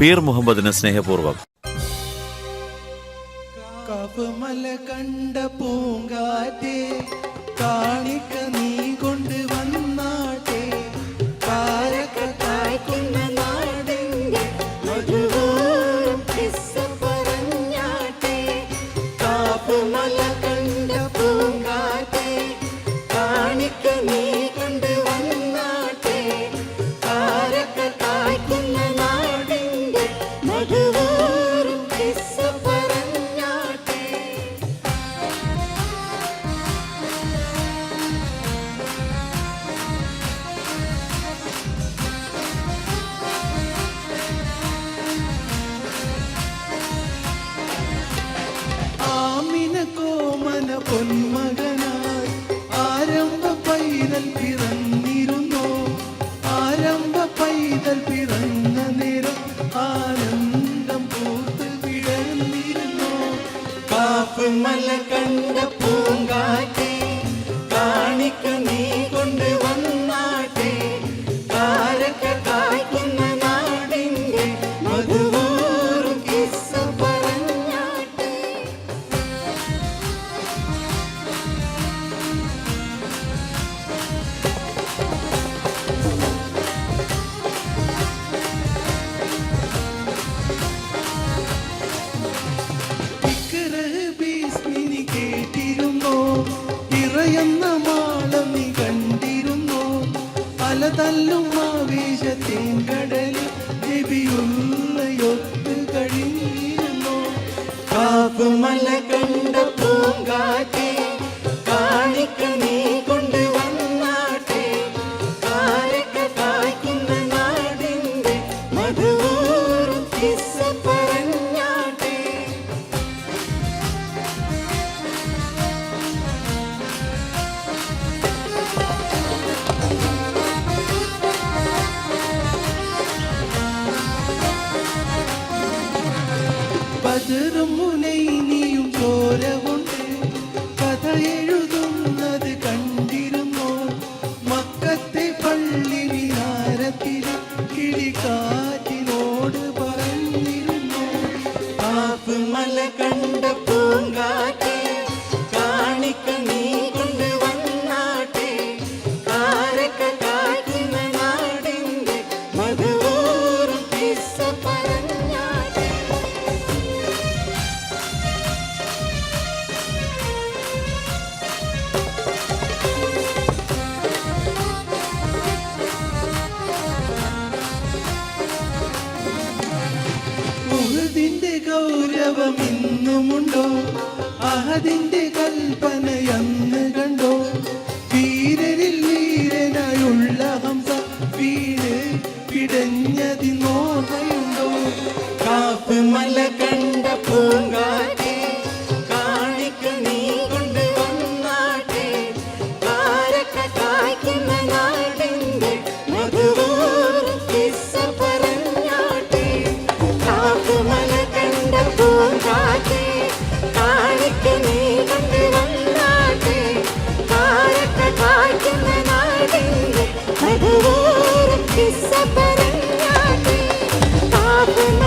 പീർ മുഹമ്മദിന് സ്നേഹപൂർവ്വം. കവമല കണ്ട പൂങ്കാറ്റേ കാണിക്ക നീ കൊണ്ട് വന്നാട്ടെ കാരക്ക കായ്ക്കുന്ന നാടിന്റെ മധുവോറും കിസ്സ പറഞ്ഞാട്ടെ. കവമല കണ്ട പൂങ്കാറ്റേ കാണിക്ക നീ കൊണ്ട് വന്നാട്ടെ കാരക്ക കായ്ക്കുന്ന നാടിന്റെ മധുവോറും കിസ്സ പറഞ്ഞാട്ടെ. ആമിന കോമന പൊന്മകനായി ആരംഭ പൈതൽ പിറന്നിരുന്നു. ആരംഭ പൈതൽ പിറന്ന നേരം ആനന്ദം പൂത്ത് വിടർന്നിരുന്നു. കാപ്പുമല കണ്ട പൂങ്കാറ്റേ കാണിക്ക നീ കൊണ്ട് വന്നാട്ടെ കാരക്ക കായ്ക്കുന്ന നാടിന്റെ മധുവോറും കിസ്സ പറഞ്ഞാട്ടെ. ഭീഷ്മിനി കേട്ടിരുന്നോ ഇറയുന്ന മാളം നീ കണ്ടിരുന്നോ അലതല്ലും ആവേശത്തേൻ കടലിൽ നബിയുള്ളയൊത്ത് കഴിഞ്ഞിരുന്നോ. കാപ്പുമല കണ്ട പൂങ്കാറ്റേ കാണിക്ക നീ കൊണ്ട് വന്നാട്ടെ കാരക്ക കായ്ക്കുന്ന നാടിന്റെ മധുവോറും കിസ്സ പറഞ്ഞാട്ടെ. ബദറും ഹുനൈനിയും ചോര കൊണ്ട് കഥ എഴുതുന്നത് കണ്ടിരുന്നോ. മക്കത്തെ പള്ളി വിഹാരത്തിൽ കിളിക്കാറ്റിനോട് പറഞ്ഞിരുന്നു. കാപ്പുമല കണ്ട പൂങ്കാറ്റേ കാണിക്ക നീ കൊണ്ട് വന്നാട്ടെ കാരക്ക കായ്ക്കുന്ന നാടിന്റെ മധുവോറും കിസ്സ പറഞ്ഞാട്ടെ. ഉഹദിന്റെ ഗൗരവം ഇന്നുമുണ്ടോ അഹദിന്റെ കൽപ്പന അന്ന് കണ്ടോ. വീരരിൽ വീരനായുള്ള ഹംസ വീട് പിടഞ്ഞതിനോർമ്മയുണ്ടോ. കാപ്പുമല കണ്ട പൂങ്കാറ്റേ കാണിക്ക നീ കൊണ്ട് വന്നാട്ടെ കാരക്ക കായ്ക്കുന്ന നാടിന്റെ മധുവോറും കിസ്സ പറഞ്ഞാട്ടെ. കാപ്പുമല കണ്ട പൂങ്കാറ്റേ കാണിക്ക നീ കൊണ്ട് വന്നാട്ടെ കാരക്ക കായ്ക്കുന്ന നാടിന്റെ മധുവോറും കിസ്സ പറഞ്ഞാട്ടെ. കാപ്പുമല